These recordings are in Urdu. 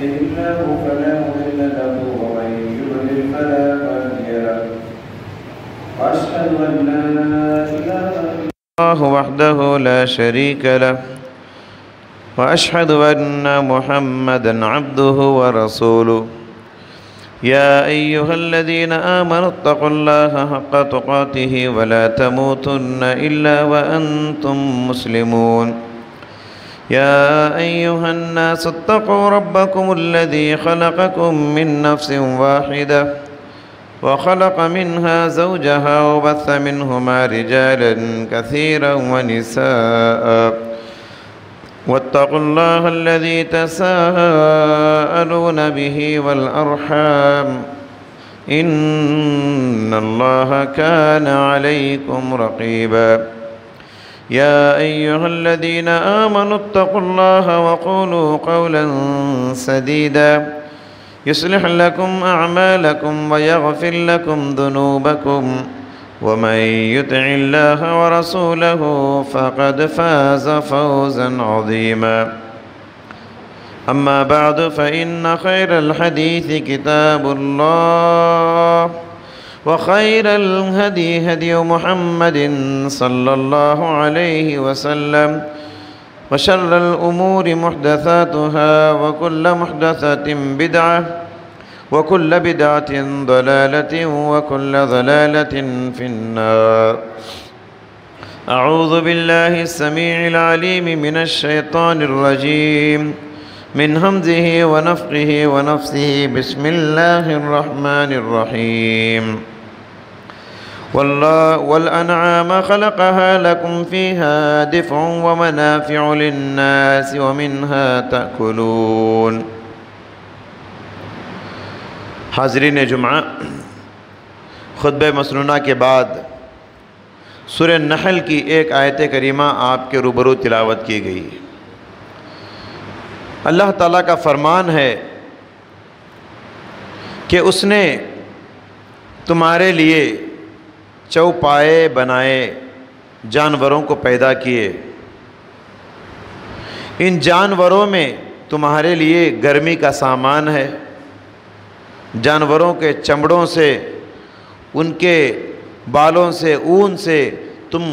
الله فلا مضل له ومن يضلل فلا هادي له وأشهد أن لا إله إلا الله وحده لا شريك له وأشهد أن محمدًا عبده ورسوله يا أيها الذين آمنوا اتقوا الله حق تقاته ولا تموتن إلا وأنتم مسلمون يا أيها الناس اتقوا ربكم الذي خلقكم من نفس واحدة وخلق منها زوجها وبث منهما رجالا كثيرا ونساء واتقوا الله الذي تساءلون به والأرحام إن الله كان عليكم رقيبا يا أيها الذين آمنوا اتقوا الله وقولوا قولا سديدا يصلح لكم أعمالكم ويغفر لكم ذنوبكم ومن يطع الله ورسوله فقد فاز فوزا عظيما أما بعد فإن خير الحديث كتاب الله وخير الهدي هدي محمد صلى الله عليه وسلم وشر الأمور محدثاتها وكل محدثة بدعة وكل بدعة ضلالة وكل ضلالة في النار أعوذ بالله السميع العليم من الشيطان الرجيم من همزه ونفخه ونفثه بسم الله الرحمن الرحيم والأنعام خلقها لكم فيها دفع ومنافع للناس ومنها تأكلون حاضرین جمعہ، خطبہ مسنونہ کے بعد سورہ نحل کی ایک آیت کریمہ آپ کے روبرو تلاوت کی گئی۔ اللہ تعالیٰ کا فرمان ہے کہ اس نے تمہارے لیے چوپائے بنائے، جانوروں کو پیدا کیے۔ ان جانوروں میں تمہارے لیے گرمی کا سامان ہے، جانوروں کے چمڑوں سے، ان کے بالوں سے، اون سے تم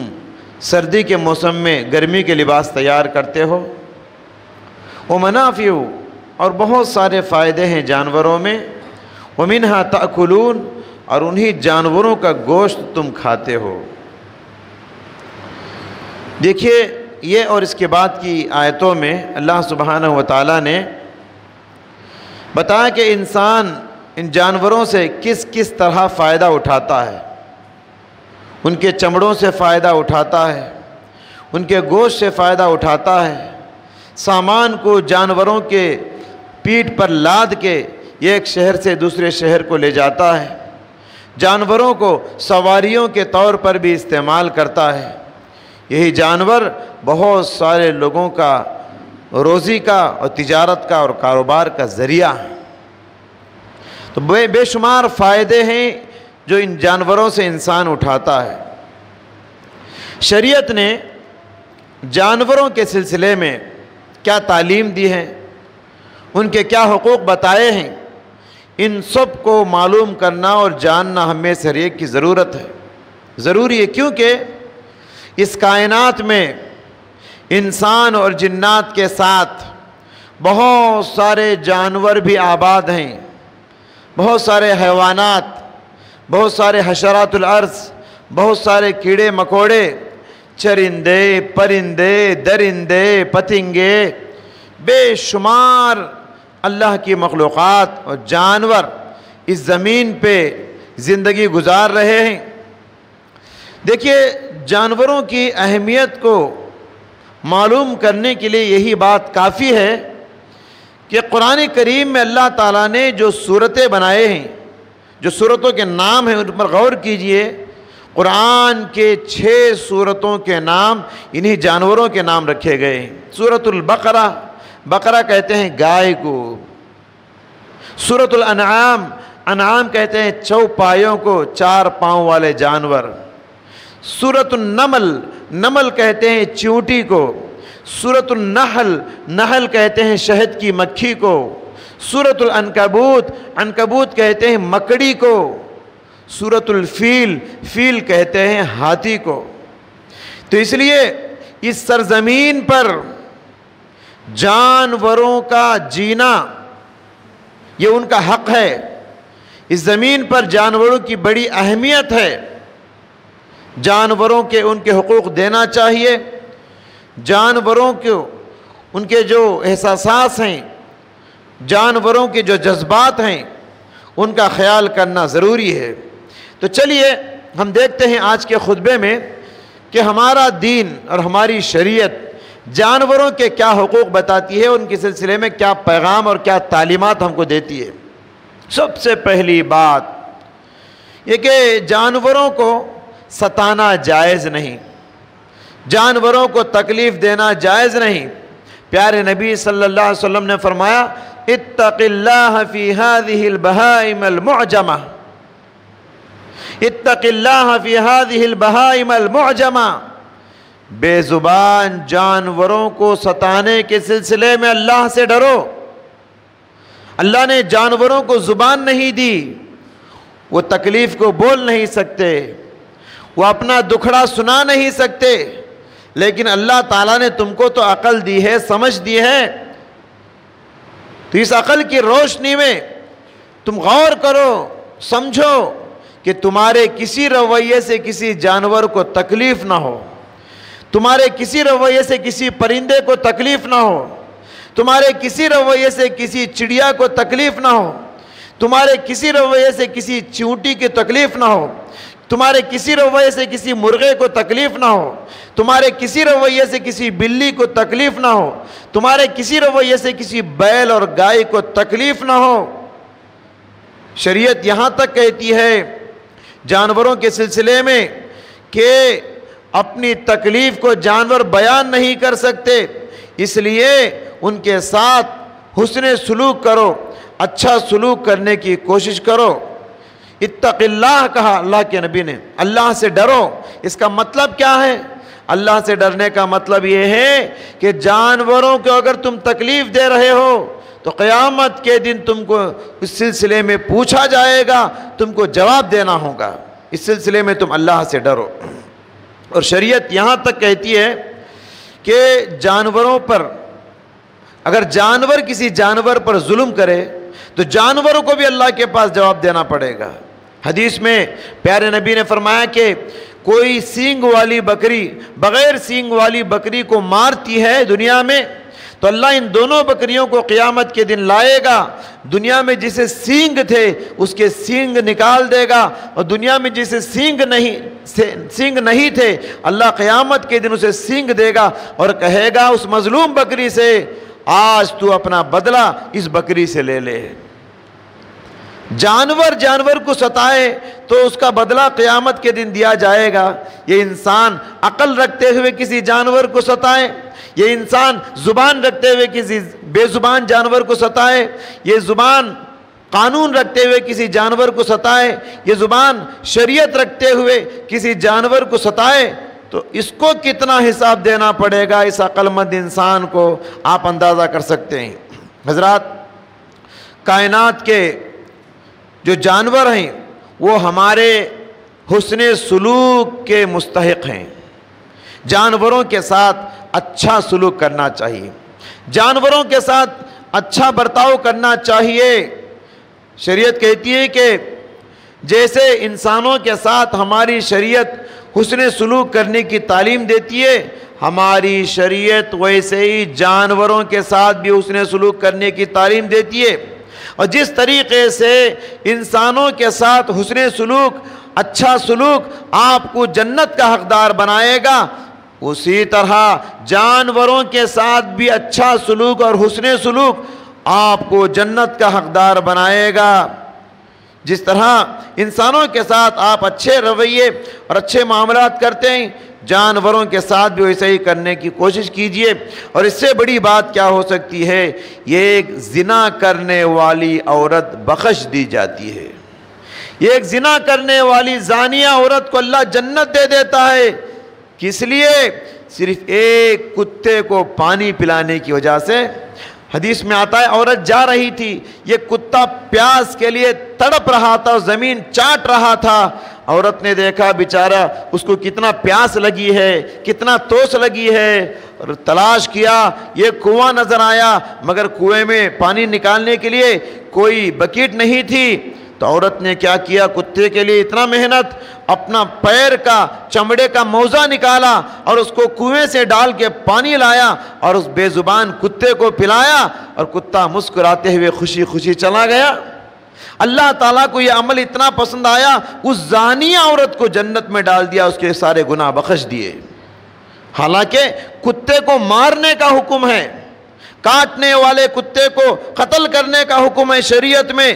سردی کے موسم میں گرمی کے لباس تیار کرتے ہو۔ ومنافع، اور بہت سارے فائدے ہیں جانوروں میں۔ ومنہا تأکلون، اور انہی جانوروں کا گوشت تم کھاتے ہو۔ دیکھیے، یہ اور اس کے بعد کی آیتوں میں اللہ سبحانہ وتعالیٰ نے بتایا کہ انسان ان جانوروں سے کس کس طرح فائدہ اٹھاتا ہے۔ ان کے چمڑوں سے فائدہ اٹھاتا ہے، ان کے گوشت سے فائدہ اٹھاتا ہے، سامان کو جانوروں کے پیٹھ پر لاد کے یہ ایک شہر سے دوسرے شہر کو لے جاتا ہے، جانوروں کو سواریوں کے طور پر بھی استعمال کرتا ہے۔ یہی جانور بہت سارے لوگوں کا روزی کا اور تجارت کا اور کاروبار کا ذریعہ ہے۔ تو بے شمار فائدے ہیں جو ان جانوروں سے انسان اٹھاتا ہے۔ شریعت نے جانوروں کے سلسلے میں کیا تعلیم دی ہے، ان کے کیا حقوق بتائے ہیں، ان سب کو معلوم کرنا اور جاننا ہمیں سے ہر ایک کی ضرورت ہے، ضروری ہے، کیونکہ اس کائنات میں انسان اور جنات کے ساتھ بہت سارے جانور بھی آباد ہیں، بہت سارے حیوانات، بہت سارے حشرات الارض، بہت سارے کیڑے مکوڑے، چرندے، پرندے، درندے، پتنگے، بے شمار اللہ کی مخلوقات اور جانور اس زمین پہ زندگی گزار رہے ہیں۔ دیکھیے، جانوروں کی اہمیت کو معلوم کرنے کے لیے یہی بات کافی ہے کہ قرآن کریم میں اللہ تعالیٰ نے جو صورتیں بنائے ہیں، جو صورتوں کے نام ہیں، ان پر غور کیجئے۔ قرآن کے 6 صورتوں کے نام انہی جانوروں کے نام رکھے گئے ہیں۔ سورۃ البقرہ، بقرہ کہتے ہیں گائے کو۔ سورۃ الانعام، انعام کہتے ہیں چوپایوں کو، 4 پاؤں والے جانور۔ سورۃ النمل، نمل کہتے ہیں چیونٹی کو۔ سورۃ النحل، نحل کہتے ہیں شہد کی مکھی کو۔ سورۃ العنکبوت، عنکبوت کہتے ہیں مکڑی کو، سورۃ الفیل، فیل کہتے ہیں ہاتھی کو۔ تو اس لیے اس سرزمین پر جانوروں کا جینا یہ ان کا حق ہے۔ اس زمین پر جانوروں کی بڑی اہمیت ہے، جانوروں کے ان کے حقوق دینا چاہیے، جانوروں کو ان کے جو احساسات ہیں، جانوروں کے جو جذبات ہیں، ان کا خیال کرنا ضروری ہے۔ تو چلیے ہم دیکھتے ہیں آج کے خطبے میں کہ ہمارا دین اور ہماری شریعت جانوروں کے کیا حقوق بتاتی ہے، ان کے سلسلے میں کیا پیغام اور کیا تعلیمات ہم کو دیتی ہے۔ سب سے پہلی بات یہ کہ جانوروں کو ستانا جائز نہیں، جانوروں کو تکلیف دینا جائز نہیں۔ پیارے نبی صلی اللہ علیہ وسلم نے فرمایا اتق اللہ فی هذه البہائم المعجمہ، اتق اللہ فی هذه البہائم المعجمہ، بے زبان جانوروں کو ستانے کے سلسلے میں اللہ سے ڈرو۔ اللہ نے جانوروں کو زبان نہیں دی، وہ تکلیف کو بول نہیں سکتے، وہ اپنا دکھڑا سنا نہیں سکتے، لیکن اللہ تعالیٰ نے تم کو تو عقل دی ہے، سمجھ دی ہے، تو اس عقل کی روشنی میں تم غور کرو، سمجھو کہ تمہارے کسی رویے سے کسی جانور کو تکلیف نہ ہو، تمہارے کسی رویے سے کسی پرندے کو تکلیف نہ ہو، تمہارے کسی رویے سے کسی چڑیا کو تکلیف نہ ہو، تمہارے کسی رویے سے کسی چیونٹی کی تکلیف نہ ہو، تمہارے کسی رویے سے کسی مرغے کو تکلیف نہ ہو، تمہارے کسی رویے سے کسی بلی کو تکلیف نہ ہو، تمہارے کسی رویے سے کسی بیل اور گائے کو تکلیف نہ ہو۔ شریعت یہاں تک کہتی ہے جانوروں کے سلسلے میں کہ اپنی تکلیف کو جانور بیان نہیں کر سکتے، اس لیے ان کے ساتھ حسن سلوک کرو، اچھا سلوک کرنے کی کوشش کرو۔ اتق اللہ کہا اللہ کے نبی نے، اللہ سے ڈرو۔ اس کا مطلب کیا ہے؟ اللہ سے ڈرنے کا مطلب یہ ہے کہ جانوروں کو اگر تم تکلیف دے رہے ہو تو قیامت کے دن تم کو اس سلسلے میں پوچھا جائے گا، تم کو جواب دینا ہوگا، اس سلسلے میں تم اللہ سے ڈرو۔ اور شریعت یہاں تک کہتی ہے کہ جانوروں پر اگر جانور کسی جانور پر ظلم کرے تو جانوروں کو بھی اللہ کے پاس جواب دینا پڑے گا۔ حدیث میں پیارے نبی نے فرمایا کہ کوئی سینگ والی بکری بغیر سینگ والی بکری کو مارتی ہے دنیا میں تو اللہ ان دونوں بکریوں کو قیامت کے دن لائے گا، دنیا میں جسے سینگ تھے اس کے سینگ نکال دے گا، اور دنیا میں جسے سینگ نہیں تھے اللہ قیامت کے دن اسے سینگ دے گا اور کہے گا اس مظلوم بکری سے آج تو اپنا بدلہ اس بکری سے لے لے۔ جانور کو ستائے تو اس کا بدلہ قیامت کے دن دیا جائے گا۔ یہ انسان عقل رکھتے ہوئے کسی جانور کو ستائے، یہ انسان زبان رکھتے ہوئے کسی بے زبان جانور کو ستائے، یہ زبان قانون رکھتے ہوئے کسی جانور کو ستائے، یہ زبان شریعت رکھتے ہوئے کسی جانور کو ستائے، تو اس کو کتنا حساب دینا پڑے گا اس عقل مند انسان کو آپ اندازہ کر سکتے ہیں۔ حضرات، کائنات کے جو جانور ہیں وہ ہمارے حسن سلوک کے مستحق ہیں۔ جانوروں کے ساتھ اچھا سلوک کرنا چاہیے، جانوروں کے ساتھ اچھا برتاؤ کرنا چاہیے۔ شریعت کہتی ہے کہ جیسے انسانوں کے ساتھ ہماری شریعت حسن سلوک کرنے کی تعلیم دیتی ہے، ہماری شریعت ویسے ہی جانوروں کے ساتھ بھی حسن سلوک کرنے کی تعلیم دیتی ہے۔ اور جس طریقے سے انسانوں کے ساتھ حسن سلوک، اچھا سلوک آپ کو جنت کا حقدار بنائے گا، اسی طرح جانوروں کے ساتھ بھی اچھا سلوک اور حسن سلوک آپ کو جنت کا حقدار بنائے گا۔ جس طرح انسانوں کے ساتھ آپ اچھے رویے اور اچھے معاملات کرتے ہیں، جانوروں کے ساتھ بھی ویسے ہی کرنے کی کوشش کیجئے۔ اور اس سے بڑی بات کیا ہو سکتی ہے؟ یہ ایک زنا کرنے والی عورت بخش دی جاتی ہے، یہ ایک زنا کرنے والی زانیہ عورت کو اللہ جنت دے دیتا ہے۔ کس لیے؟ صرف ایک کتے کو پانی پلانے کی وجہ سے۔ حدیث میں آتا ہے عورت جا رہی تھی، یہ کتا پیاس کے لیے تڑپ رہا تھا، زمین چاٹ رہا تھا۔ عورت نے دیکھا بیچارہ اس کو کتنا پیاس لگی ہے، کتنا توس لگی ہے، اور تلاش کیا، یہ کنواں نظر آیا مگر کنویں میں پانی نکالنے کے لیے کوئی بکیٹ نہیں تھی۔ تو عورت نے کیا کیا، کتے کے لیے اتنا محنت، اپنا پیر کا چمڑے کا موزہ نکالا اور اس کو کنویں سے ڈال کے پانی لایا اور اس بے زبان کتے کو پلایا، اور کتا مسکراتے ہوئے خوشی خوشی چلا گیا۔ اللہ تعالیٰ کو یہ عمل اتنا پسند آیا، اس زانیہ عورت کو جنت میں ڈال دیا، اس کے سارے گناہ بخش دیے۔ حالانکہ کتے کو مارنے کا حکم ہے، کاٹنے والے کتے کو قتل کرنے کا حکم ہے شریعت میں،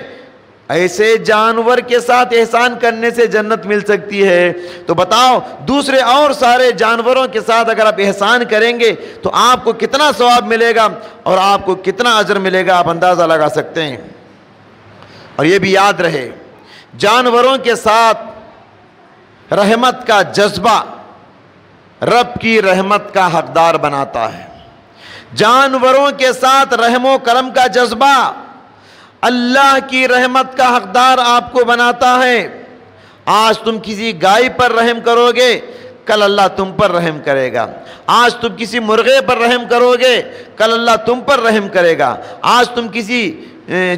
ایسے جانور کے ساتھ احسان کرنے سے جنت مل سکتی ہے، تو بتاؤ دوسرے اور سارے جانوروں کے ساتھ اگر آپ احسان کریں گے تو آپ کو کتنا ثواب ملے گا اور آپ کو کتنا اجر ملے گا، آپ اندازہ لگا سکتے ہیں۔ اور یہ بھی یاد رہے، جانوروں کے ساتھ رحمت کا جذبہ رب کی رحمت کا حقدار بناتا ہے۔ جانوروں کے ساتھ رحم و کرم کا جذبہ اللہ کی رحمت کا حقدار آپ کو بناتا ہے۔ آج تم کسی گائے پر رحم کرو گے، کل اللہ تم پر رحم کرے گا۔ آج تم کسی مرغے پر رحم کرو گے، کل اللہ تم پر رحم کرے گا۔ آج تم کسی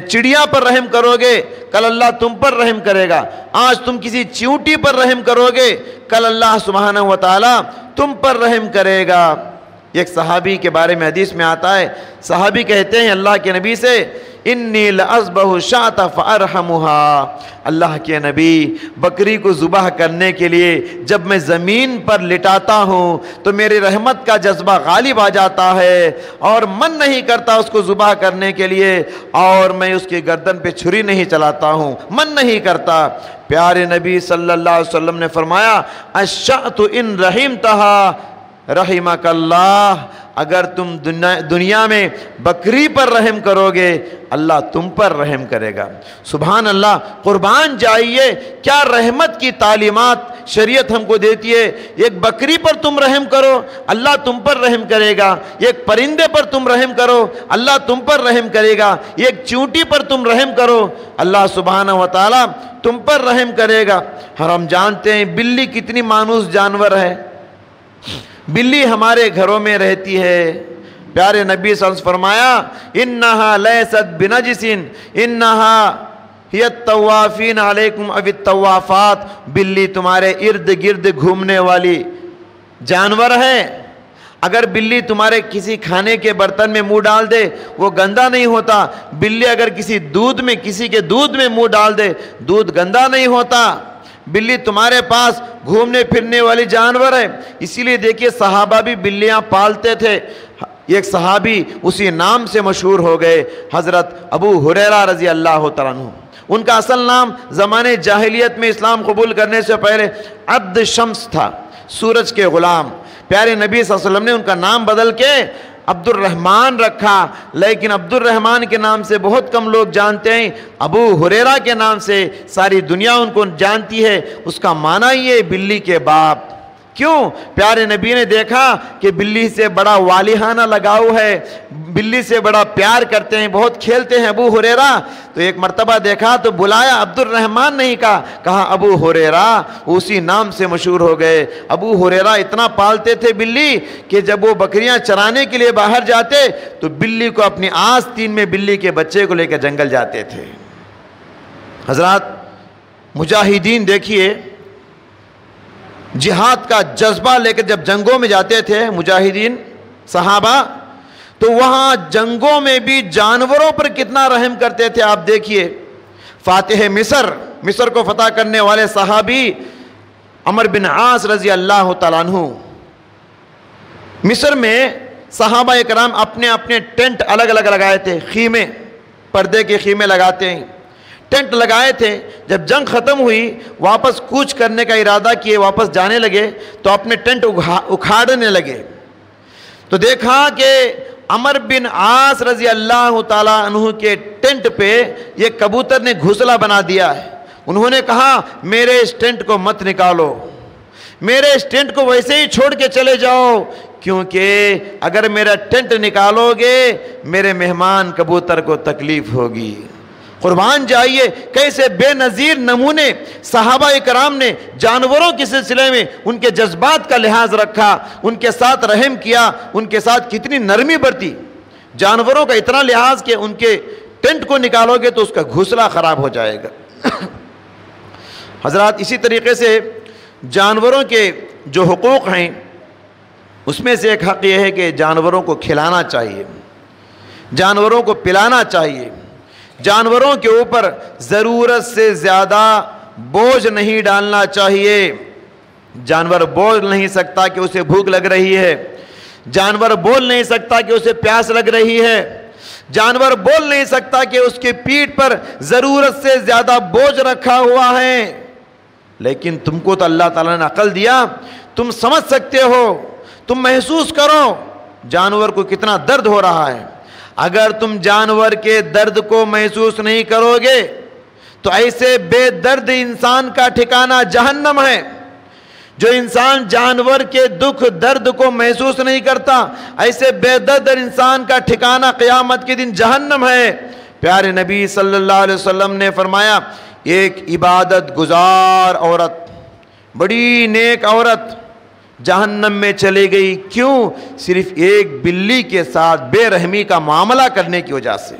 چڑیا پر رحم کرو گے، کل اللہ تم پر رحم کرے گا۔ آج تم کسی چیونٹی پر رحم کرو گے، کل اللہ سبحانہ و تعالی تم پر رحم کرے گا۔ ایک صحابی کے بارے میں حدیث میں آتا ہے، صحابی کہتے ہیں اللہ کے نبی سے، انی لأذبح الشاة فارحمها، اللہ کے نبی بکری کو ذبح کرنے کے لیے جب میں زمین پر لٹاتا ہوں تو میری رحمت کا جذبہ غالب آ جاتا ہے اور من نہیں کرتا اس کو ذبح کرنے کے لیے، اور میں اس کی گردن پہ چھری نہیں چلاتا ہوں، من نہیں کرتا۔ پیارے نبی صلی اللہ علیہ وسلم نے فرمایا، الشاة ان رحمتها رحمک اللہ، اگر تم دنیا میں بکری پر رحم کرو گے اللہ تم پر رحم کرے گا۔ سبحان اللہ، قربان جائیے کیا رحمت کی تعلیمات شریعت ہم کو دیتی ہے۔ ایک بکری پر تم رحم کرو اللہ تم پر رحم کرے گا، ایک پرندے پر تم رحم کرو اللہ تم پر رحم کرے گا، ایک چیونٹی پر تم رحم کرو اللہ سبحانہ و تعالی تم پر رحم کرے گا۔ اور ہم جانتے ہیں بلی کتنی مانوس جانور ہے، بلی ہمارے گھروں میں رہتی ہے۔ پیارے نبی صلی اللہ علیہ وسلم فرمایا، انہا لیست بنجس انہا ہی الطوافین علیکم او الطوافات، بلی تمہارے ارد گرد گھومنے والی جانور ہے۔ اگر بلی تمہارے کسی کھانے کے برتن میں منہ ڈال دے وہ گندا نہیں ہوتا، بلی اگر کسی کے دودھ میں منہ ڈال دے دودھ گندا نہیں ہوتا۔ بلی تمہارے پاس گھومنے پھرنے والی جانور ہے، اسی لیے دیکھیے صحابہ بھی بلیاں پالتے تھے۔ ایک صحابی اسی نام سے مشہور ہو گئے، حضرت ابو ہریرہ رضی اللہ تعالیٰ عنہ۔ ان کا اصل نام زمانے جاہلیت میں اسلام قبول کرنے سے پہلے عبد شمس تھا، سورج کے غلام۔ پیارے نبی صلی اللہ علیہ وسلم نے ان کا نام بدل کے عبد الرحمن رکھا، لیکن عبد الرحمن کے نام سے بہت کم لوگ جانتے ہیں، ابو ہریرہ کے نام سے ساری دنیا ان کو جانتی ہے۔ اس کا معنی یہ ہے بلی کے باپ۔ کیوں؟ پیارے نبی نے دیکھا کہ بلی سے بڑا والہانہ لگاؤ ہے، بلی سے بڑا پیار کرتے ہیں، بہت کھیلتے ہیں ابو ہریرہ۔ تو ایک مرتبہ دیکھا تو بلایا، عبد الرحمن نہیں کہا ابو ہریرہ، اسی نام سے مشہور ہو گئے۔ ابو ہریرہ اتنا پالتے تھے بلی کہ جب وہ بکریاں چرانے کے لیے باہر جاتے تو بلی کو اپنی آستین میں بلی کے بچے کو لے کر جنگل جاتے تھے۔ حضرات مجاہدین دیکھیے جہاد کا جذبہ لے کر جب جنگوں میں جاتے تھے مجاہدین صحابہ، تو وہاں جنگوں میں بھی جانوروں پر کتنا رحم کرتے تھے۔ آپ دیکھیے فاتح مصر کو فتح کرنے والے صحابی عمر بن عاص رضی اللہ تعالیٰ عنہ، مصر میں صحابہ اکرام اپنے اپنے ٹینٹ الگ الگ لگائے تھے، خیمے، پردے کے خیمے لگاتے ہیں، ٹینٹ لگائے تھے۔ جب جنگ ختم ہوئی واپس کوچ کرنے کا ارادہ کیے، واپس جانے لگے تو اپنے ٹینٹ اکھاڑنے لگے، تو دیکھا کہ عمر بن عاص رضی اللہ تعالیٰ عنہ کے ٹینٹ پہ یہ کبوتر نے گھونسلہ بنا دیا ہے۔ انہوں نے کہا میرے اس ٹینٹ کو مت نکالو، میرے اس ٹینٹ کو ویسے ہی چھوڑ کے چلے جاؤ، کیونکہ اگر میرا ٹینٹ نکالو گے میرے مہمان کبوتر کو تکلیف ہوگی۔ قربان جائیے کیسے بے نظیر نمونے صحابہ کرام نے جانوروں کے سلسلے میں ان کے جذبات کا لحاظ رکھا، ان کے ساتھ رحم کیا، ان کے ساتھ کتنی نرمی برتی۔ جانوروں کا اتنا لحاظ کہ ان کے ٹینٹ کو نکالو گے تو اس کا گھونسلہ خراب ہو جائے گا۔ حضرات اسی طریقے سے جانوروں کے جو حقوق ہیں اس میں سے ایک حق یہ ہے کہ جانوروں کو کھلانا چاہیے، جانوروں کو پلانا چاہیے، جانوروں کے اوپر ضرورت سے زیادہ بوجھ نہیں ڈالنا چاہیے۔ جانور بول نہیں سکتا کہ اسے بھوک لگ رہی ہے، جانور بول نہیں سکتا کہ اسے پیاس لگ رہی ہے، جانور بول نہیں سکتا کہ اس کے پیٹھ پر ضرورت سے زیادہ بوجھ رکھا ہوا ہے۔ لیکن تم کو تو اللہ تعالیٰ نے عقل دیا، تم سمجھ سکتے ہو، تم محسوس کرو جانور کو کتنا درد ہو رہا ہے۔ اگر تم جانور کے درد کو محسوس نہیں کرو گے تو ایسے بے درد انسان کا ٹھکانہ جہنم ہے۔ جو انسان جانور کے دکھ درد کو محسوس نہیں کرتا، ایسے بے درد انسان کا ٹھکانہ قیامت کے دن جہنم ہے۔ پیارے نبی صلی اللہ علیہ وسلم نے فرمایا ایک عبادت گزار عورت، بڑی نیک عورت جہنم میں چلی گئی، کیوں؟ صرف ایک بلی کے ساتھ بے رحمی کا معاملہ کرنے کی وجہ سے۔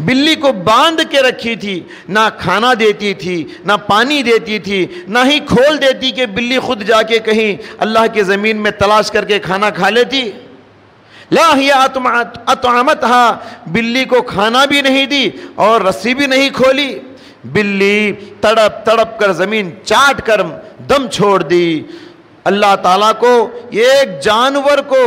بلی کو باندھ کے رکھی تھی، نہ کھانا دیتی تھی، نہ پانی دیتی تھی، نہ ہی کھول دیتی کہ بلی خود جا کے کہیں اللہ کی زمین میں تلاش کر کے کھانا کھا لیتی۔ لا ہی اطعمتھا، بلی کو کھانا بھی نہیں دی اور رسی بھی نہیں کھولی، بلی تڑپ تڑپ کر زمین چاٹ کر دم چھوڑ دی۔ اللہ تعالیٰ کو ایک جانور کو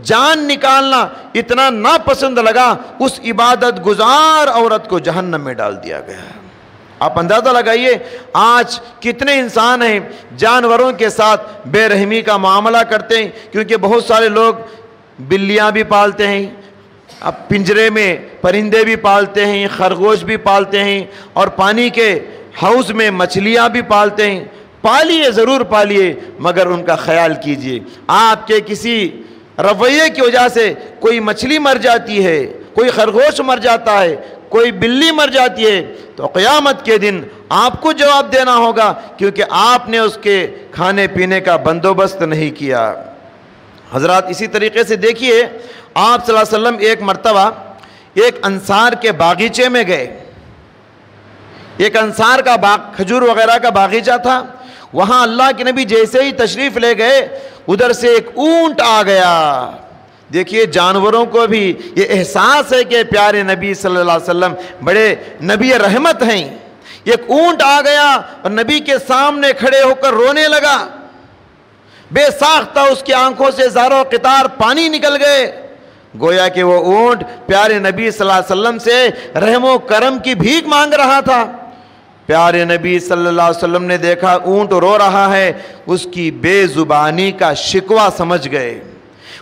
جان نکالنا اتنا ناپسند لگا، اس عبادت گزار عورت کو جہنم میں ڈال دیا گیا۔ آپ اندازہ لگائیے آج کتنے انسان ہیں جانوروں کے ساتھ بے رحمی کا معاملہ کرتے ہیں، کیونکہ بہت سارے لوگ بلیاں بھی پالتے ہیں، اب پنجرے میں پرندے بھی پالتے ہیں، خرگوش بھی پالتے ہیں، اور پانی کے ہاؤس میں مچھلیاں بھی پالتے ہیں۔ پالیے، ضرور پالیے، مگر ان کا خیال کیجئے۔ آپ کے کسی رویے کی وجہ سے کوئی مچھلی مر جاتی ہے، کوئی خرگوش مر جاتا ہے، کوئی بلی مر جاتی ہے، تو قیامت کے دن آپ کو جواب دینا ہوگا، کیونکہ آپ نے اس کے کھانے پینے کا بندوبست نہیں کیا۔ حضرات اسی طریقے سے دیکھیے آپ صلی اللہ علیہ وسلم ایک مرتبہ ایک انصار کے باغیچے میں گئے، ایک انصار کا باغ، کھجور وغیرہ کا باغیچہ تھا، وہاں اللہ کے نبی جیسے ہی تشریف لے گئے ادھر سے ایک اونٹ آ گیا۔ دیکھیے جانوروں کو بھی یہ احساس ہے کہ پیارے نبی صلی اللہ علیہ وسلم بڑے نبی رحمت ہیں۔ ایک اونٹ آ گیا اور نبی کے سامنے کھڑے ہو کر رونے لگا، بے ساختہ اس کی آنکھوں سے زاروں قطار پانی نکل گئے، گویا کہ وہ اونٹ پیارے نبی صلی اللہ علیہ وسلم سے رحم و کرم کی بھیک مانگ رہا تھا۔ پیارے نبی صلی اللہ علیہ وسلم نے دیکھا اونٹ رو رہا ہے، اس کی بے زبانی کا شکوہ سمجھ گئے،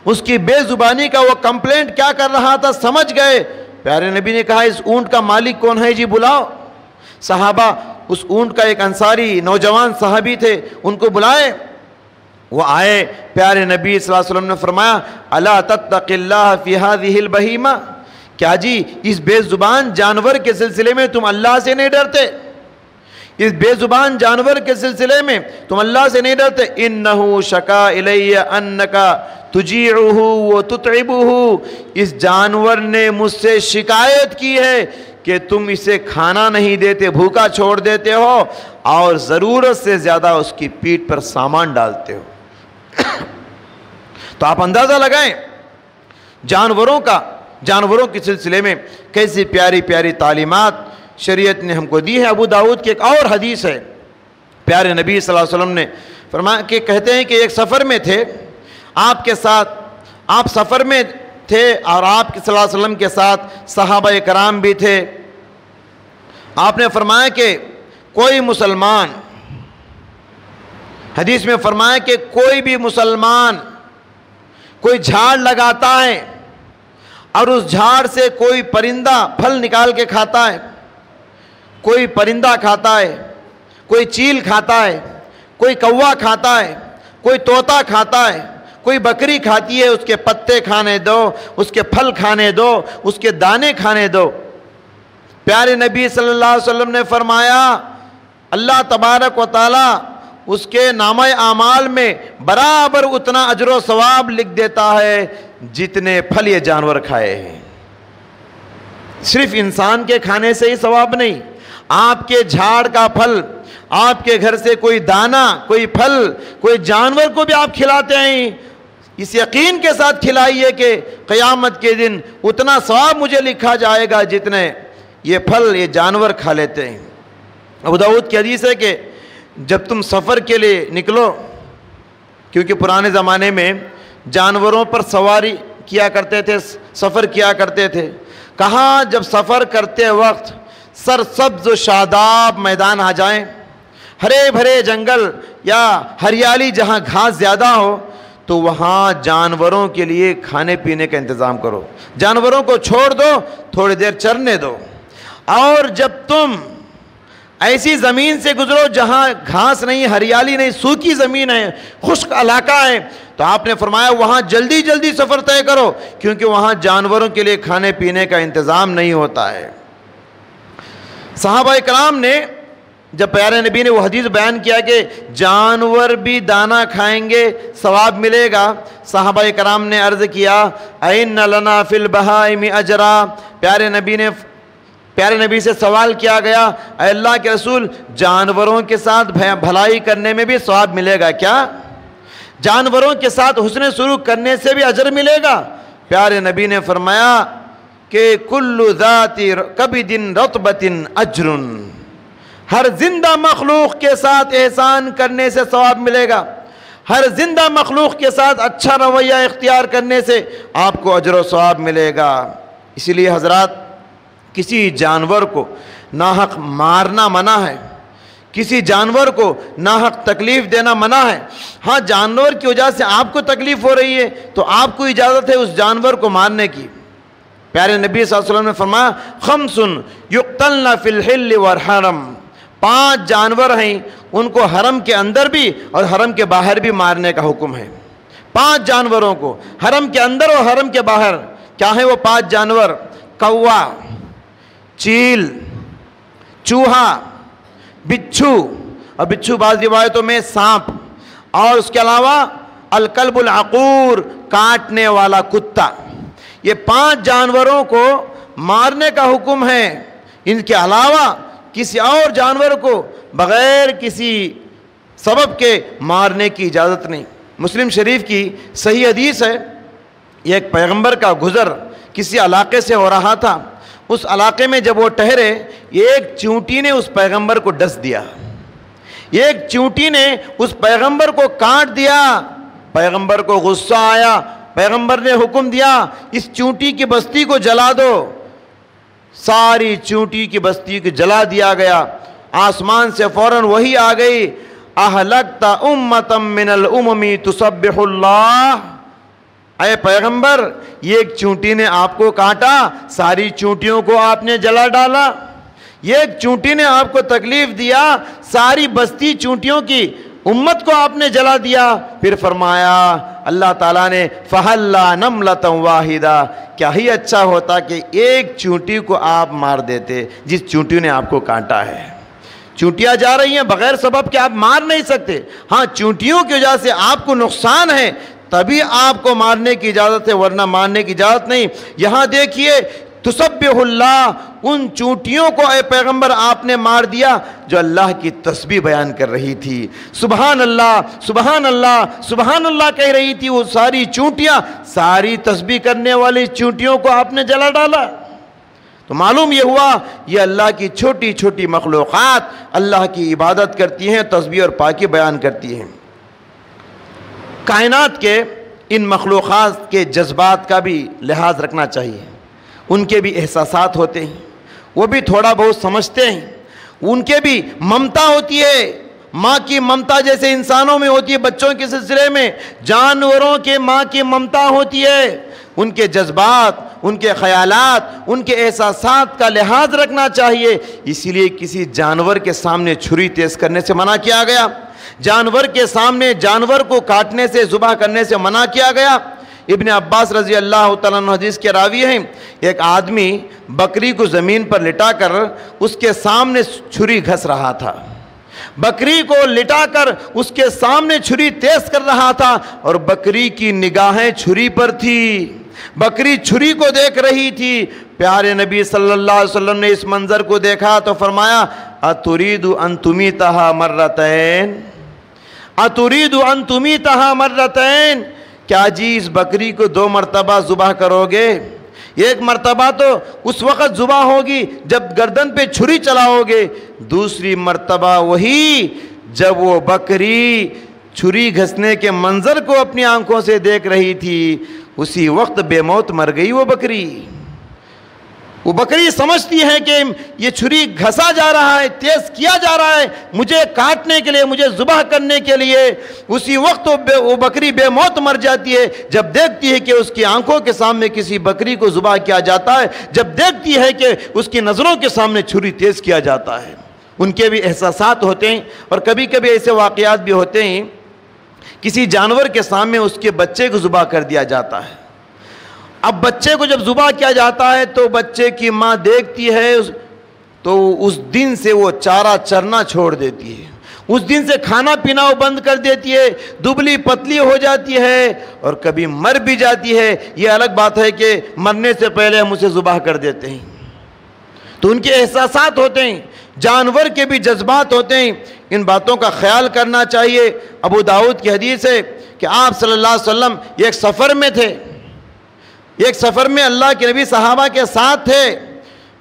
اس کی بے زبانی کا وہ کمپلینٹ کیا کر رہا تھا سمجھ گئے۔ پیارے نبی نے کہا اس اونٹ کا مالک کون ہے جی، بلاؤ۔ صحابہ اس اونٹ کا ایک انصاری نوجوان صحابی تھے، ان کو بلائے، وہ آئے۔ پیارے نبی صلی اللہ علیہ وسلم نے فرمایا الا تتق اللہ فی هذه البہیمہ، کیا جی اس بے زبان جانور کے سلسلے میں تم اللہ سے نہیں ڈرتے؟ اس بے زبان جانور کے سلسلے میں تم اللہ سے نہیں ڈرتے؟ انہو شکا الی انکا تجیعہ وتطعبہ، اس جانور نے مجھ سے شکایت کی ہے کہ تم اسے کھانا نہیں دیتے، بھوکا چھوڑ دیتے ہو اور ضرورت سے زیادہ اس کی پیٹھ پر سامان ڈالتے ہو۔ تو آپ اندازہ لگائیں جانوروں کے سلسلے میں کیسی پیاری پیاری تعلیمات شریعت نے ہم کو دی ہے۔ ابو داؤد کی ایک اور حدیث ہے، پیارے نبی صلی اللہ علیہ وسلم نے فرمایا کہ کہتے ہیں کہ ایک سفر میں تھے، آپ کے ساتھ، آپ سفر میں تھے اور آپ صلی اللہ علیہ وسلم کے ساتھ صحابہ کرام بھی تھے۔ آپ نے فرمایا کہ کوئی مسلمان، حدیث میں فرمایا کہ کوئی بھی مسلمان کوئی جھاڑ لگاتا ہے اور اس جھاڑ سے کوئی پرندہ پھل نکال کے کھاتا ہے، کوئی پرندہ کھاتا ہے، کوئی چیل کھاتا ہے، کوئی کوا کھاتا ہے، کوئی طوطا کھاتا ہے، کوئی بکری کھاتی ہے اس کے پتے کھانے دو، اس کے پھل کھانے دو، اس کے دانے کھانے دو۔ پیارے نبی صلی اللہ علیہ وسلم نے فرمایا اللہ تبارک و تعالی اس کے نامہ اعمال میں برابر اتنا اجر و ثواب لکھ دیتا ہے جتنے پھل یہ جانور کھائے ہیں۔ صرف انسان کے کھانے سے ہی ثواب نہیں، آپ کے جھاڑ کا پھل، آپ کے گھر سے کوئی دانہ، کوئی پھل، کوئی جانور کو بھی آپ کھلاتے ہیں، اس یقین کے ساتھ کھلائیے کہ قیامت کے دن اتنا ثواب مجھے لکھا جائے گا جتنے یہ پھل یہ جانور کھا لیتے ہیں۔ ابو داؤد کی حدیث ہے کہ جب تم سفر کے لیے نکلو، کیونکہ پرانے زمانے میں جانوروں پر سواری کیا کرتے تھے، سفر کیا کرتے تھے، کہاں جب سفر کرتے وقت سرسبز و شاداب میدان آ جائیں، ہرے بھرے جنگل یا ہریالی جہاں گھاس زیادہ ہو تو وہاں جانوروں کے لیے کھانے پینے کا انتظام کرو، جانوروں کو چھوڑ دو، تھوڑی دیر چرنے دو۔ اور جب تم ایسی زمین سے گزرو جہاں گھاس نہیں، ہریالی نہیں، سوکھی زمین ہے، خشک علاقہ ہے، تو آپ نے فرمایا وہاں جلدی جلدی سفر طے کرو، کیونکہ وہاں جانوروں کے لیے کھانے پینے کا انتظام نہیں ہوتا ہے۔ صحابہ کرام نے جب پیارے نبی نے وہ حدیث بیان کیا کہ جانور بھی دانہ کھائیں گے ثواب ملے گا، صحابہ کرام نے عرض کیا اَإِنَّ لَنَا فِي الْبَهَائِمِ أَجْرًا، پیارے نبی سے سوال کیا گیا اے اللہ کے رسول جانوروں کے ساتھ بھلائی کرنے میں بھی ثواب ملے گا کیا؟ جانوروں کے ساتھ حسن سلوک کرنے سے بھی اجر ملے گا؟ پیارے نبی نے فرمایا کہ کل ذات کبد رطبۃ اجر، ہر زندہ مخلوق کے ساتھ احسان کرنے سے ثواب ملے گا، ہر زندہ مخلوق کے ساتھ اچھا رویہ اختیار کرنے سے آپ کو اجر و ثواب ملے گا۔ اسی لیے حضرات کسی جانور کو ناحق مارنا منع ہے، کسی جانور کو ناحق تکلیف دینا منع ہے۔ ہاں جانور کی وجہ سے آپ کو تکلیف ہو رہی ہے تو آپ کو اجازت ہے اس جانور کو مارنے کی۔ پیارے نبی صلی اللہ علیہ وسلم نے فرمایا خمس یقتلن فی الحل والحرم، 5 جانور ہیں ان کو حرم کے اندر بھی اور حرم کے باہر بھی مارنے کا حکم ہے۔ 5 جانوروں کو حرم کے اندر اور حرم کے باہر، کیا ہیں وہ 5 جانور؟ کوا، چیل، چوہا، بچھو، اور بچھو بعض روایتوں میں سانپ، اور اس کے علاوہ الکلب العقور، کاٹنے والا کتا۔ یہ 5 جانوروں کو مارنے کا حکم ہے، ان کے علاوہ کسی اور جانور کو بغیر کسی سبب کے مارنے کی اجازت نہیں۔ مسلم شریف کی صحیح حدیث ہے، یہ ایک پیغمبر کا گزر کسی علاقے سے ہو رہا تھا، اس علاقے میں جب وہ ٹھہرے ایک چونٹی نے اس پیغمبر کو ڈس دیا، ایک چونٹی نے اس پیغمبر کو کاٹ دیا۔ پیغمبر کو غصہ آیا، پیغمبر نے حکم دیا اس چونٹی کی بستی کو جلا دو۔ ساری چونٹی کی بستی کو جلا دیا گیا۔ آسمان سے فوراً وحی آ گئی اہلکت امتا من الامم تسبح اللہ، اے پیغمبر یہ ایک چونٹی نے آپ کو کاٹا، ساری چونٹیوں کو آپ نے جلا ڈالا، یہ ایک چونٹی نے آپ کو تکلیف دیا، ساری بستی چونٹیوں کی امت کو آپ نے جلا دیا۔ پھر فرمایا اللہ تعالیٰ نے فَحَلَّا نَمْلَةً وَاحِدًا، کیا ہی اچھا ہوتا کہ ایک چونٹی کو آپ مار دیتے جس چونٹی نے آپ کو کاٹا ہے۔ چونٹیاں جا رہی ہیں بغیر سبب کے آپ مار نہیں سکتے، ہاں چونٹیوں کی وجہ سے آپ کو نقصان ہے تبھی آپ کو مارنے کی اجازت ہے، ورنہ مارنے کی اجازت نہیں۔ یہاں دیکھیے تسبح اللہ، ان چونٹیوں کو اے پیغمبر آپ نے مار دیا جو اللہ کی تسبیح بیان کر رہی تھی، سبحان اللہ سبحان اللہ سبحان اللہ کہہ رہی تھی، وہ ساری چونٹیاں، ساری تسبیح کرنے والی چونٹیوں کو آپ نے جلا ڈالا۔ تو معلوم یہ ہوا یہ اللہ کی چھوٹی چھوٹی مخلوقات اللہ کی عبادت کرتی ہیں، تسبیح اور پاکی بیان کرتی ہیں۔ کائنات کے ان مخلوقات کے جذبات کا بھی لحاظ رکھنا چاہیے، ان کے بھی احساسات ہوتے ہیں، وہ بھی تھوڑا بہت سمجھتے ہیں، ان کے بھی ممتا ہوتی ہے، ماں کی ممتا جیسے انسانوں میں ہوتی ہے بچوں کے سلسلے میں، جانوروں کے ماں کی ممتا ہوتی ہے۔ ان کے جذبات، ان کے خیالات، ان کے احساسات کا لحاظ رکھنا چاہیے، اسی لیے کسی جانور کے سامنے چھری تیز کرنے سے منع کیا گیا۔ جانور کے سامنے جانور کو کاٹنے سے ذبح کرنے سے منع کیا گیا۔ ابن عباس رضی اللہ تعالیٰ عنہ حدیث کے راوی ہیں، ایک آدمی بکری کو زمین پر لٹا کر اس کے سامنے چھری گھس رہا تھا، بکری کو لٹا کر اس کے سامنے چھری تیز کر رہا تھا، اور بکری کی نگاہیں چھری پر تھی، بکری چھری کو دیکھ رہی تھی۔ پیارے نبی صلی اللہ علیہ وسلم نے اس منظر کو دیکھا تو فرمایا اتريد ان تمیتها مرتين، اتريد ان تمیتها مرتين، کیا جی اس بکری کو 2 مرتبہ ذبح کرو گے؟ ایک مرتبہ تو اس وقت ذبح ہوگی جب گردن پہ چھری چلاؤ گے، دوسری مرتبہ وہی جب وہ بکری چھری گھسنے کے منظر کو اپنی آنکھوں سے دیکھ رہی تھی، اسی وقت بے موت مر گئی وہ بکری۔ وہ بکری سمجھتی ہے کہ یہ چھری گھسا جا رہا ہے، تیز کیا جا رہا ہے مجھے کاٹنے کے لیے، مجھے ذبح کرنے کے لیے، اسی وقت وہ بکری بے موت مر جاتی ہے جب دیکھتی ہے کہ اس کی آنکھوں کے سامنے کسی بکری کو ذبح کیا جاتا ہے، جب دیکھتی ہے کہ اس کی نظروں کے سامنے چھری تیز کیا جاتا ہے۔ ان کے بھی احساسات ہوتے ہیں، اور کبھی کبھی ایسے واقعات بھی ہوتے ہیں کسی جانور کے سامنے اس کے بچے کو ذبح کر دیا جاتا ہے۔ اب بچے کو جب ذبح کیا جاتا ہے تو بچے کی ماں دیکھتی ہے تو اس دن سے وہ چارہ چرنا چھوڑ دیتی ہے، اس دن سے کھانا پینا وہ بند کر دیتی ہے، دبلی پتلی ہو جاتی ہے، اور کبھی مر بھی جاتی ہے۔ یہ الگ بات ہے کہ مرنے سے پہلے ہم اسے ذبح کر دیتے ہیں۔ تو ان کے احساسات ہوتے ہیں، جانور کے بھی جذبات ہوتے ہیں، ان باتوں کا خیال کرنا چاہیے۔ ابو داؤد کی حدیث ہے کہ آپ صلی اللہ علیہ وسلم ایک سفر میں تھے، ایک سفر میں اللہ کے نبی صحابہ کے ساتھ تھے۔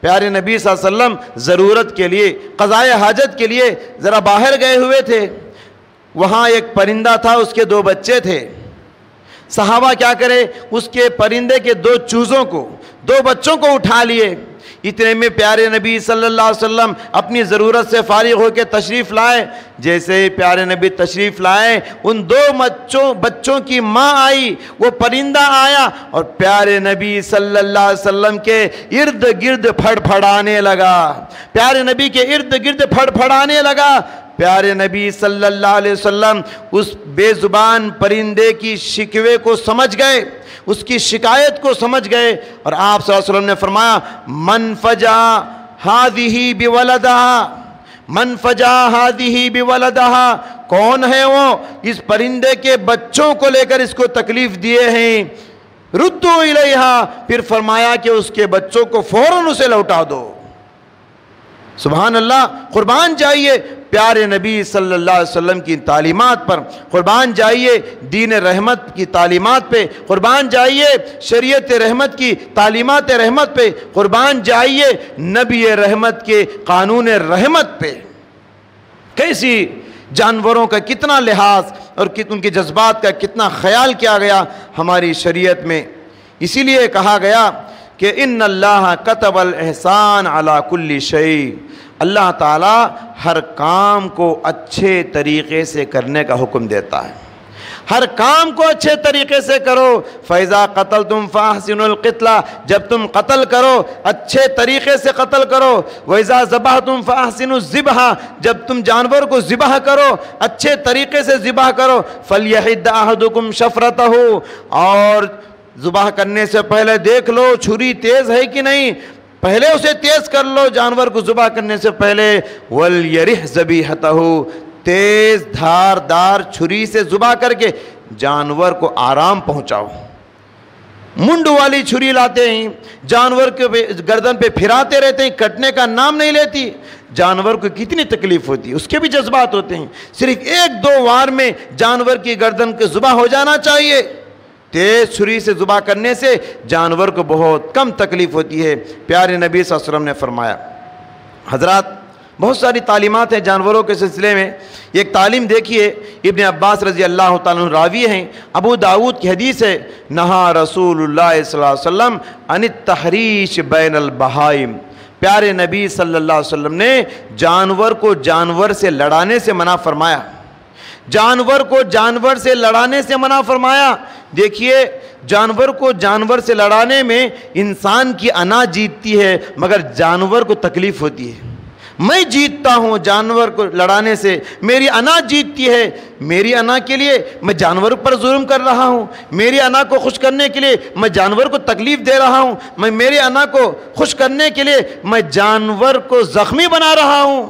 پیارے نبی صلی اللہ علیہ وسلم ضرورت کے لیے، قضائے حاجت کے لیے ذرا باہر گئے ہوئے تھے، وہاں ایک پرندہ تھا، اس کے 2 بچے تھے۔ صحابہ کیا کرے، اس کے پرندے کے 2 چوزوں کو، 2 بچوں کو اٹھا لیے۔ اتنے میں پیارے نبی صلی اللہ علیہ وسلم اپنی ضرورت سے فارغ ہو کے تشریف لائے۔ جیسے ہی پیارے نبی تشریف لائے، ان 2 بچوں کی ماں آئی، وہ پرندہ آیا اور پیارے نبی صلی اللہ علیہ وسلم کے ارد گرد پھڑ پھڑانے لگا، پیارے نبی کے ارد گرد پھڑ پھڑانے لگا۔ پیارے نبی صلی اللہ علیہ وسلم اس بے زبان پرندے کی شکوے کو سمجھ گئے، اس کی شکایت کو سمجھ گئے، اور آپ صلی اللہ علیہ وسلم نے فرمایا من فجا ہذہ بولدہا، من فجا ہذہ بولدہا، کون ہے وہ اس پرندے کے بچوں کو لے کر اس کو تکلیف دیے ہیں، ردو الیہا، پھر فرمایا کہ اس کے بچوں کو فوراً اسے لوٹا دو۔ سبحان اللہ، قربان جائیے پیارے نبی صلی اللہ علیہ وسلم کی تعلیمات پر، قربان جائیے دین رحمت کی تعلیمات پہ، قربان جائیے شریعت رحمت کی تعلیمات رحمت پہ، قربان جائیے نبی رحمت کے قانون رحمت پہ۔ کیسی جانوروں کا کتنا لحاظ اور ان کے جذبات کا کتنا خیال کیا گیا ہماری شریعت میں۔ اسی لیے کہا گیا کہ ان اللہ کتب الاحسان علی کل شیء، اللہ تعالیٰ ہر کام کو اچھے طریقے سے کرنے کا حکم دیتا ہے، ہر کام کو اچھے طریقے سے کرو۔ فَإِذَا قَتَلْتُمْ فَأَحْسِنُوا الْقِتْلَةَ، جب تم قتل کرو اچھے طریقے سے قتل کرو۔ وَإِذَا ذَبَحْتُمْ فَأَحْسِنُوا الذِّبْحَ، جب تم جانور کو ذبح کرو اچھے طریقے سے ذبح کرو۔ فَلْيَحِدَّ أَحَدُكُمْ شَفْرَتَهُ، اور ذبح کرنے سے پہلے دیکھ لو چھری تیز ہے کہ نہیں، پہلے اسے تیز کر لو جانور کو ذبح کرنے سے پہلے۔ وَلْيَرِحْ ذَبِيحَتَهُ، تیز دھاردار چھری سے ذبح کر کے جانور کو آرام پہنچاؤ۔ منڈ والی چھری لاتے ہیں، جانور کے گردن پہ پھراتے رہتے ہیں، کٹنے کا نام نہیں لیتی، جانور کو کتنی تکلیف ہوتی ہے، اس کے بھی جذبات ہوتے ہیں۔ صرف 1-2 وار میں جانور کی گردن کے ذبح ہو جانا چاہیے، تیز چھری سے ذبح کرنے سے جانور کو بہت کم تکلیف ہوتی ہے۔ پیارے نبی صلی اللہ علیہ وسلم نے فرمایا۔ حضرات بہت ساری تعلیمات ہیں جانوروں کے سلسلے میں، ایک تعلیم دیکھیے، ابن عباس رضی اللہ تعالیٰ عنہ راوی ہیں، ابو داؤد کی حدیث ہے، نہا رسول اللہ صلی اللہ علیہ وسلم عن التحریش بین البہائم، پیارے نبی صلی اللہ علیہ وسلم نے جانور کو جانور سے لڑانے سے منع فرمایا، جانور کو جانور سے لڑانے سے منع فرمایا۔ دیکھیے جانور کو جانور سے لڑانے میں انسان کی انا جیتتی ہے، مگر جانور کو تکلیف ہوتی ہے، میں جیتتا ہوں جانور کو لڑانے سے، میری انا جیتتی ہے، میری انا کے لیے میں جانور پر ظلم کر رہا ہوں، میری انا کو خوش کرنے کے لیے میں جانور کو تکلیف دے رہا ہوں، میں میری انا کو خوش کرنے کے لیے میں جانور کو زخمی بنا رہا ہوں۔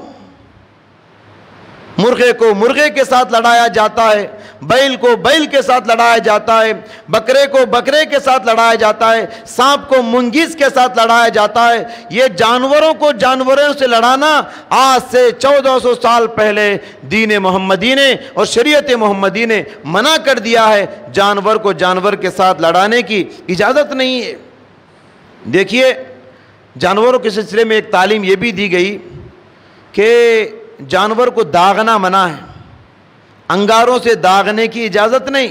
مرغے کو مرغے کے ساتھ لڑایا جاتا ہے، بیل کو بیل کے ساتھ لڑایا جاتا ہے، بکرے کو بکرے کے ساتھ لڑایا جاتا ہے، سانپ کو منگیز کے ساتھ لڑایا جاتا ہے۔ یہ جانوروں کو جانوروں سے لڑانا آج سے 1400 سال پہلے دین محمدی نے اور شریعت محمدی نے منع کر دیا ہے۔ جانور کو جانور کے ساتھ لڑانے کی اجازت نہیں ہے۔ دیکھیے، جانوروں کے سلسلے میں ایک تعلیم یہ بھی دی گئی کہ جانور کو داغنا منع ہے، انگاروں سے داغنے کی اجازت نہیں۔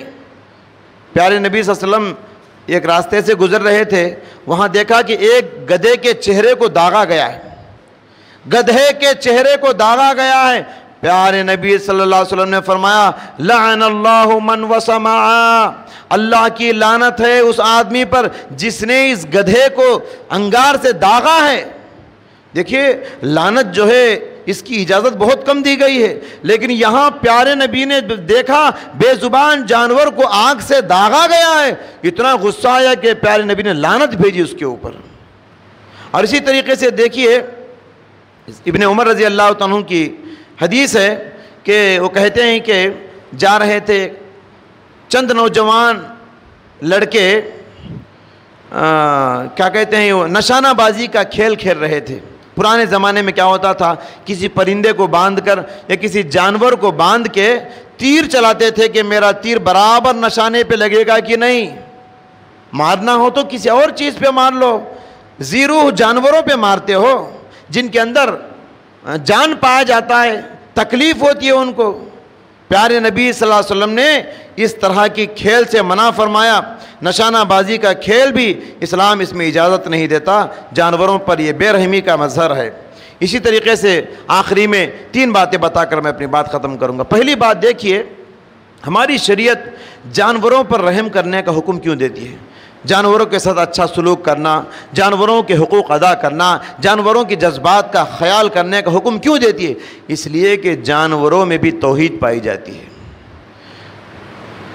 پیارے نبی صلی اللہ علیہ وسلم ایک راستے سے گزر رہے تھے، وہاں دیکھا کہ ایک گدھے کے چہرے کو داغا گیا ہے، گدھے کے چہرے کو داغا گیا ہے۔ پیارے نبی صلی اللہ علیہ وسلم نے فرمایا لعن اللہ من وسمع، اللہ کی لعنت ہے اس آدمی پر جس نے اس گدھے کو انگار سے داغا ہے۔ دیکھیے، لعنت جو ہے اس کی اجازت بہت کم دی گئی ہے، لیکن یہاں پیارے نبی نے دیکھا بے زبان جانور کو آگ سے داغا گیا ہے، اتنا غصہ آیا کہ پیارے نبی نے لعنت بھیجی اس کے اوپر۔ اور اسی طریقے سے دیکھیے، ابن عمر رضی اللہ عنہ کی حدیث ہے کہ وہ کہتے ہیں کہ جا رہے تھے چند نوجوان لڑکے کیا کہتے ہیں، وہ نشانہ بازی کا کھیل کھیل رہے تھے۔ پرانے زمانے میں کیا ہوتا تھا، کسی پرندے کو باندھ کر یا کسی جانور کو باندھ کے تیر چلاتے تھے کہ میرا تیر برابر نشانے پہ لگے گا کہ نہیں، مارنا ہو تو کسی اور چیز پہ مار لو، زیروح جانوروں پہ مارتے ہو جن کے اندر جان پایا جاتا ہے، تکلیف ہوتی ہے ان کو۔ پیارے نبی صلی اللہ علیہ وسلم نے اس طرح کی کھیل سے منع فرمایا۔ نشانہ بازی کا کھیل بھی اسلام اس میں اجازت نہیں دیتا، جانوروں پر یہ بے رحمی کا مظہر ہے۔ اسی طریقے سے آخری میں 3 باتیں بتا کر میں اپنی بات ختم کروں گا۔ پہلی بات دیکھیے، ہماری شریعت جانوروں پر رحم کرنے کا حکم کیوں دیتی ہے؟ جانوروں کے ساتھ اچھا سلوک کرنا، جانوروں کے حقوق ادا کرنا، جانوروں کے جذبات کا خیال کرنے کا حکم کیوں دیتی ہے؟ اس لیے کہ جانوروں میں بھی توحید پائی جاتی ہے،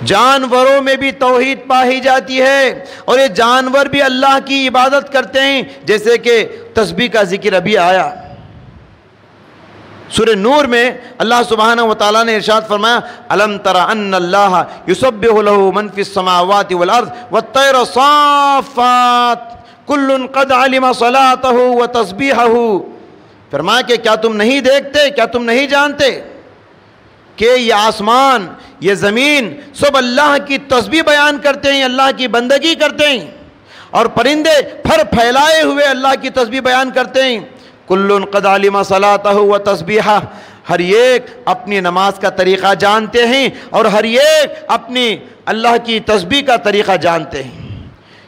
جانوروں میں بھی توحید پائی جاتی ہے، اور یہ جانور بھی اللہ کی عبادت کرتے ہیں، جیسے کہ تسبیح کا ذکر ابھی آیا سورہ نور میں۔ اللہ سبحانہ وتعالیٰ نے ارشاد فرمایا الم تر ان اللہ یسبح له من فی السماوات والارض والطیر صافات کل قد علم صلاته وتسبیحه، فرمایا کہ کیا تم نہیں دیکھتے، کیا تم نہیں جانتے کہ یہ آسمان، یہ زمین سب اللہ کی تسبیح بیان کرتے ہیں، اللہ کی بندگی کرتے ہیں، اور پرندے پھر پھیلائے ہوئے اللہ کی تسبیح بیان کرتے ہیں۔ کل قد علم صلاته وتسبیحہ، ہر ایک اپنی نماز کا طریقہ جانتے ہیں اور ہر ایک اپنی اللہ کی تسبیح کا طریقہ جانتے ہیں۔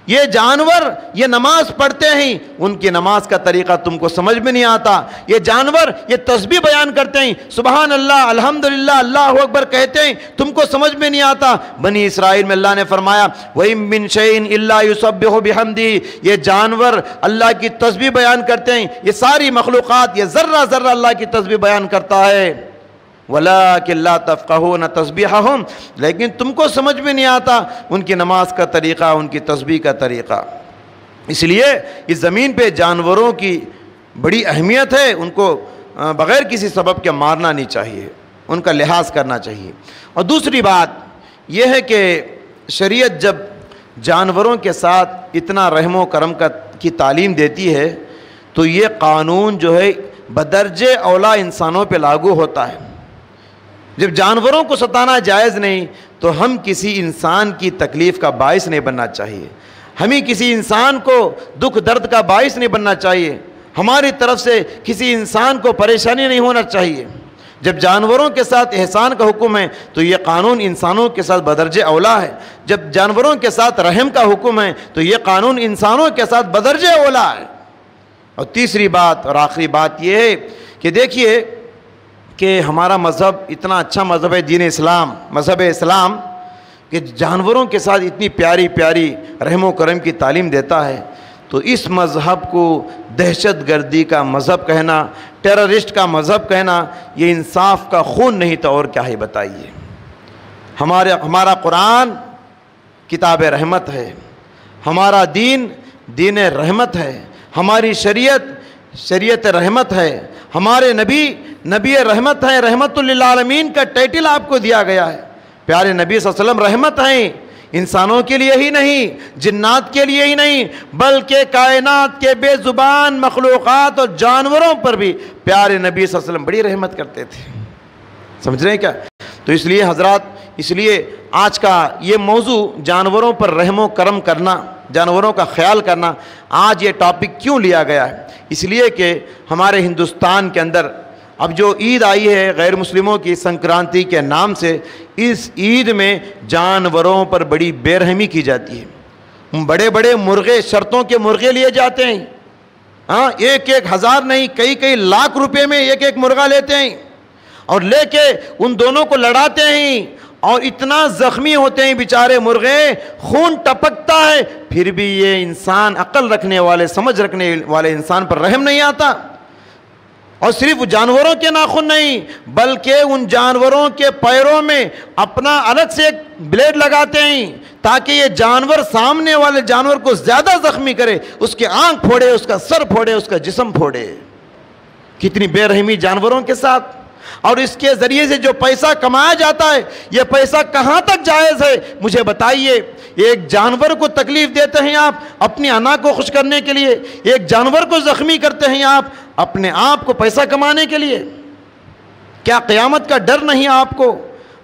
یہ جانور یہ نماز پڑھتے ہیں، ان کی نماز کا طریقہ تم کو سمجھ میں نہیں آتا۔ یہ جانور یہ تسبیح بیان کرتے ہیں، سبحان اللہ، الحمدللہ، اللہ اکبر کہتے ہیں، تم کو سمجھ میں نہیں آتا۔ بنی اسرائیل میں اللہ نے فرمایا وَإِن مِّن شَيْءٍ إِلَّا يُسَبِّحُ بِحَمْدِهِ، یہ جانور اللہ کی تسبیح بیان کرتے ہیں، یہ ساری مخلوقات، یہ ذرہ ذرہ اللہ کی تسبیح بیان کرتا ہے۔ وَلَٰكِن لَّا تَفْقَهُونَ تَسْبِيحَهُمْ، لیکن تم کو سمجھ میں نہیں آتا ان کی نماز کا طریقہ، ان کی تسبیح کا طریقہ۔ اس لیے اس زمین پہ جانوروں کی بڑی اہمیت ہے، ان کو بغیر کسی سبب کے مارنا نہیں چاہیے، ان کا لحاظ کرنا چاہیے۔ اور دوسری بات یہ ہے کہ شریعت جب جانوروں کے ساتھ اتنا رحم و کرم کی تعلیم دیتی ہے تو یہ قانون جو ہے بدرجہ اولا انسانوں پہ لاگو ہوتا ہے۔ جب جانوروں کو ستانا جائز نہیں تو ہم کسی انسان کی تکلیف کا باعث نہیں بننا چاہیے، ہمیں کسی انسان کو دکھ درد کا باعث نہیں بننا چاہیے، ہماری طرف سے کسی انسان کو پریشانی نہیں ہونا چاہیے۔ جب جانوروں کے ساتھ احسان کا حکم ہے تو یہ قانون انسانوں کے ساتھ بدرجہ اولا ہے، جب جانوروں کے ساتھ رحم کا حکم ہے تو یہ قانون انسانوں کے ساتھ بدرجہ اولا ہے۔ اور تیسری بات اور آخری بات یہ ہے کہ دیکھیے کہ ہمارا مذہب اتنا اچھا مذہب ہے، دین اسلام، مذہب اسلام، کہ جانوروں کے ساتھ اتنی پیاری پیاری رحم و کرم کی تعلیم دیتا ہے، تو اس مذہب کو دہشت گردی کا مذہب کہنا، ٹیررسٹ کا مذہب کہنا، یہ انصاف کا خون نہیں تو اور کیا ہے بتائیے۔ ہمارا قرآن کتاب رحمت ہے، ہمارا دین دین رحمت ہے، ہماری شریعت رحمت ہے، ہمارے نبی رحمت ہے، رحمت للعالمین کا ٹائٹل آپ کو دیا گیا ہے۔ پیارے نبی صلی اللہ علیہ وسلم رحمت ہیں، انسانوں کے لیے ہی نہیں، جنات کے لیے ہی نہیں، بلکہ کائنات کے بے زبان مخلوقات اور جانوروں پر بھی پیارے نبی صلی اللہ علیہ وسلم بڑی رحمت کرتے تھے۔ سمجھ رہے ہیں کیا؟ تو اس لیے حضرات، اس لیے آج کا یہ موضوع جانوروں پر رحم و کرم کرنا، جانوروں کا خیال کرنا، آج یہ ٹاپک کیوں لیا گیا ہے؟ اس لیے کہ ہمارے ہندوستان کے اندر اب جو عید آئی ہے غیر مسلموں کی سنکرانتی کے نام سے، اس عید میں جانوروں پر بڑی بے رحمی کی جاتی ہے۔ بڑے بڑے مرغے، شرطوں کے مرغے لیے جاتے ہیں، ایک ہزار نہیں، کئی لاکھ روپے میں ایک مرغا لیتے ہیں، اور لے کے ان دونوں کو لڑاتے ہیں، اور اتنا زخمی ہوتے ہیں بیچارے مرغے، خون ٹپکتا ہے، پھر بھی یہ انسان، عقل رکھنے والے، سمجھ رکھنے والے انسان پر رحم نہیں آتا۔ اور صرف جانوروں کے ناخن نہیں، بلکہ ان جانوروں کے پیروں میں اپنا الگ سے ایک بلیڈ لگاتے ہیں تاکہ یہ جانور سامنے والے جانور کو زیادہ زخمی کرے، اس کے آنکھ پھوڑے، اس کا سر پھوڑے، اس کا جسم پھوڑے۔ کتنی بے رحمی جانوروں کے ساتھ! اور اس کے ذریعے سے جو پیسہ کمایا جاتا ہے، یہ پیسہ کہاں تک جائز ہے مجھے بتائیے؟ ایک جانور کو تکلیف دیتے ہیں آپ اپنی انا کو خوش کرنے کے لیے، ایک جانور کو زخمی کرتے ہیں آپ اپنے آپ کو پیسہ کمانے کے لیے۔ کیا قیامت کا ڈر نہیں آپ کو؟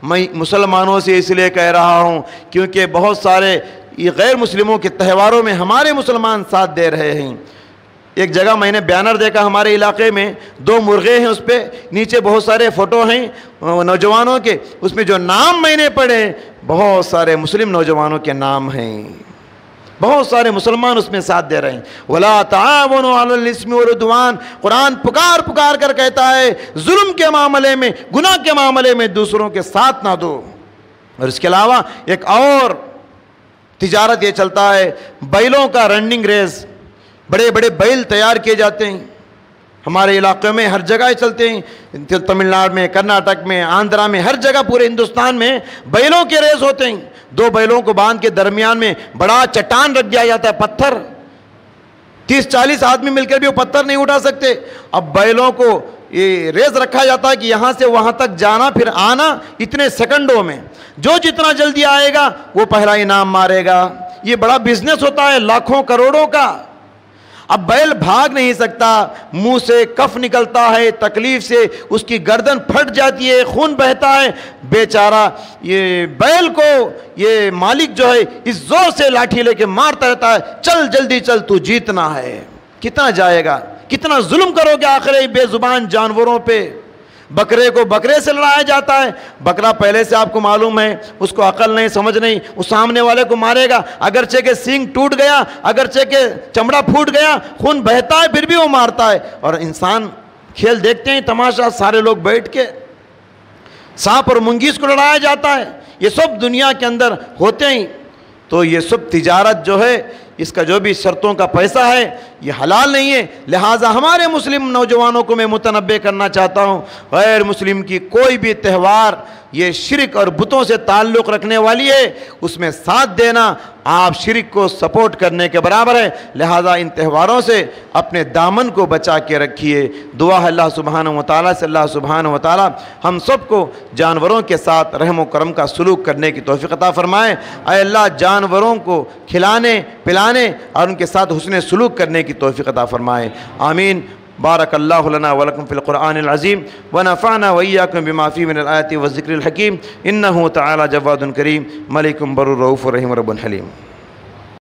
میں مسلمانوں سے اس لیے کہہ رہا ہوں کیونکہ بہت سارے غیر مسلموں کے تہواروں میں ہمارے مسلمان ساتھ دے رہے ہیں۔ ایک جگہ میں نے بیانر دیکھا ہمارے علاقے میں، 2 مرغے ہیں، اس پہ نیچے بہت سارے فوٹو ہیں نوجوانوں کے، اس میں جو نام میں نے پڑھے بہت سارے مسلم نوجوانوں کے نام ہیں، بہت سارے مسلمان اس میں ساتھ دے رہے ہیں۔ وَلَا تَعَاوَنُوا عَلَى الْإِثْمِ وَالْعُدْوَانِ، قرآن پکار کر کہتا ہے ظلم کے معاملے میں، گناہ کے معاملے میں دوسروں کے ساتھ نہ دو۔ اور اس کے علاوہ ایک اور تجارت یہ چلتا ہے، بیلوں کا رننگ ریس، بڑے بڑے بیل تیار کیے جاتے ہیں ہمارے علاقے میں، ہر جگہ چلتے ہیں، تمل ناڈو میں، کرناٹک میں، آندھرا میں، ہر جگہ پورے ہندوستان میں بیلوں کے ریس ہوتے ہیں۔ 2 بیلوں کو باندھ کے درمیان میں بڑا چٹان رکھ دیا جاتا ہے، پتھر، 30-40 آدمی مل کر بھی وہ پتھر نہیں اٹھا سکتے۔ اب بیلوں کو یہ ریس رکھا جاتا ہے کہ یہاں سے وہاں تک جانا پھر آنا اتنے سیکنڈوں میں، جو جتنا جلدی آئے گا وہ پہلا انعام مارے گا۔ یہ بڑا بزنس ہوتا ہے لاکھوں کروڑوں کا۔ اب بیل بھاگ نہیں سکتا، منہ سے کف نکلتا ہے، تکلیف سے اس کی گردن پھٹ جاتی ہے، خون بہتا ہے، بیچارہ یہ بیل کو یہ مالک جو ہے اس زور سے لاٹھی لے کے مارتا رہتا ہے، چل جلدی چل، تو جیتنا ہے۔ کتنا جائے گا؟ کتنا ظلم کرو گے آخر بے زبان جانوروں پہ؟ بکرے کو بکرے سے لڑایا جاتا ہے، بکرا پہلے سے آپ کو معلوم ہے اس کو عقل نہیں، سمجھ نہیں، اس سامنے والے کو مارے گا، اگرچہ کہ سینگ ٹوٹ گیا، اگرچہ کہ چمڑا پھوٹ گیا، خون بہتا ہے، پھر بھی وہ مارتا ہے۔ اور انسان کھیل دیکھتے ہیں، تماشا، سارے لوگ بیٹھ کے، سانپ اور منگیس کو لڑایا جاتا ہے، یہ سب دنیا کے اندر ہوتے ہیں۔ تو یہ سب تجارت جو ہے، اس کا جو بھی شرطوں کا پیسہ ہے یہ حلال نہیں ہے۔ لہٰذا ہمارے مسلم نوجوانوں کو میں متنبہ کرنا چاہتا ہوں، غیر مسلم کی کوئی بھی تہوار یہ شرک اور بتوں سے تعلق رکھنے والی ہے، اس میں ساتھ دینا آپ شرک کو سپورٹ کرنے کے برابر ہے۔ لہٰذا ان تہواروں سے اپنے دامن کو بچا کے رکھیے۔ دعا ہے اللہ سبحانہ و تعالیٰ سے، اللہ سبحانہ و تعالیٰ ہم سب کو جانوروں کے ساتھ رحم و کرم کا سلوک کرنے کی توفیق عطا فرمائے۔ اے اللہ جانوروں کو کھلانے پلانے اور ان کے ساتھ حسن سلوک کرنے کی توفیق عطا فرمائے، آمین۔ بارک اللہ لنا ولکم فی القرآن العظیم ونفعنا وإیاکم بما فیہ من الآیات والذکر الحکیم، انہ تعالی جواد کریم ملک بر رؤوف رحیم رب حلیم۔